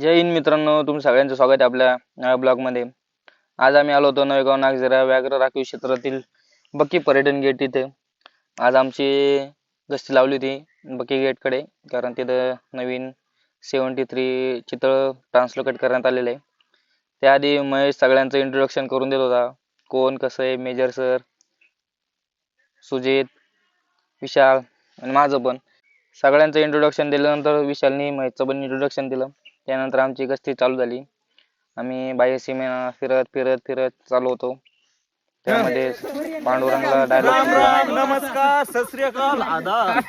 जय हिंद मित्रांनो, तुम सगळ्यांचं स्वागत आहे आपल्या नव्या ब्लॉगमध्ये. आज आम्ही आलो होतो नवेगाव नागझरा व्याघ्र राखीव क्षेत्रातील बक्की पर्यटन गेट इथे. आज आमची गस्ती लावली होती बक्की गेटकडे, कारण तिथं नवीन 73 चित्र ट्रान्सलोकेट करण्यात आलेले आहे. त्याआधी महेश सगळ्यांचं इंट्रोडक्शन करून देत होता, कोण कसं आहे, मेजर सर, सुजित, विशाल आणि माझं पण. सगळ्यांचं इंट्रोडक्शन दिल्यानंतर विशालनी महेशचं पण इंट्रोडक्शन दिलं. त्यानंतर आमची गस्ती चालू झाली. आम्ही बाह्य सीमेला फिरत फिरत फिरत चालू होतो. त्यामध्ये पांडुरंगला डायलॉग, नमस्कार, सत श्री अकाल, आदाब.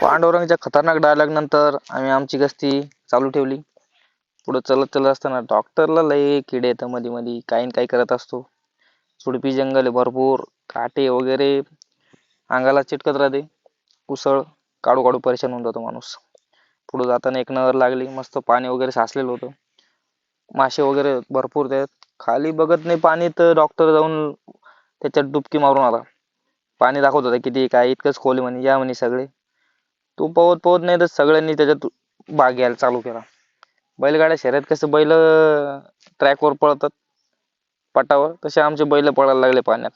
पांडुरंगच्या खतरनाक डायलॉग नंतर आम्ही आमची गस्ती चालू ठेवली. पुढे चलत चलत असताना डॉक्टरला लय किडे येतं, मध्ये मध्ये काही न काही करत असतो. झुडपी जंगल आहे भरपूर, काटे वगैरे अंगाला चिटकत राहते. कुसळ काढू काढू परेशान होऊन जातो माणूस. पुढे जाताना एक नहर लागली, मस्त पाणी वगैरे साचलेलं होतं, मासे वगैरे भरपूर. त्यात खाली बघत नाही पाणी, तर डॉक्टर जाऊन त्याच्यात डुबकी मारून आला. पाणी दाखवत होता किती काय, इतकंच खोल म्हणे, या म्हणे सगळे. तू पोहत पोहत नाही तर सगळ्यांनी त्याच्यात भाग घ्यायला चालू केला. बैलगाड्या शर्यत कसं बैल ट्रॅकवर पळतात पटावर, तसे आमचे बैल पळायला लागले पाण्यात.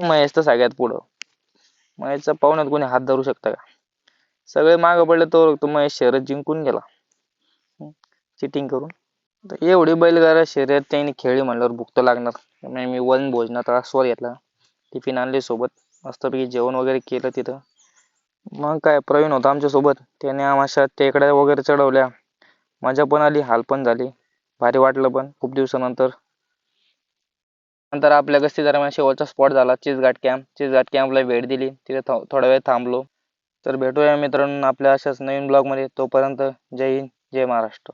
महेश तर सगळ्यात पुढं. महेशच्या पाहुण्यात कोणी हात धरू शकतं का? सगळे मागे पडले तो महेश शर्यत जिंकून गेला चिटिंग करून. तर एवढी बैलगाडा शर्यत त्यांनी खेळली म्हणल्यावर भूक तर लागणार. त्यामुळे मी वन भोजनाचा आस्वाद घेतला, टिफिन आणले सोबत, मस्तपैकी जेवण वगैरे केलं तिथं. मग काय, प्रवीण होता आमच्या सोबत, त्याने आम्हाला टेकड्या वगैरे चढवल्या. मजा पण आली, हाल पण झाली, भारी वाटलं पण खूप दिवसानंतर. नंतर आपल्या गस्ती दरम्यान शेवटचा स्पॉट झाला चिचघाट कॅम्प. चिचघाट कॅम्पला भेट दिली, तिथे थोडा वेळ थांबलो. तर भेटूया मित्रांनो आपल्या अशाच नवीन ब्लॉगमध्ये. तोपर्यंत जय हिंद, जय महाराष्ट्र.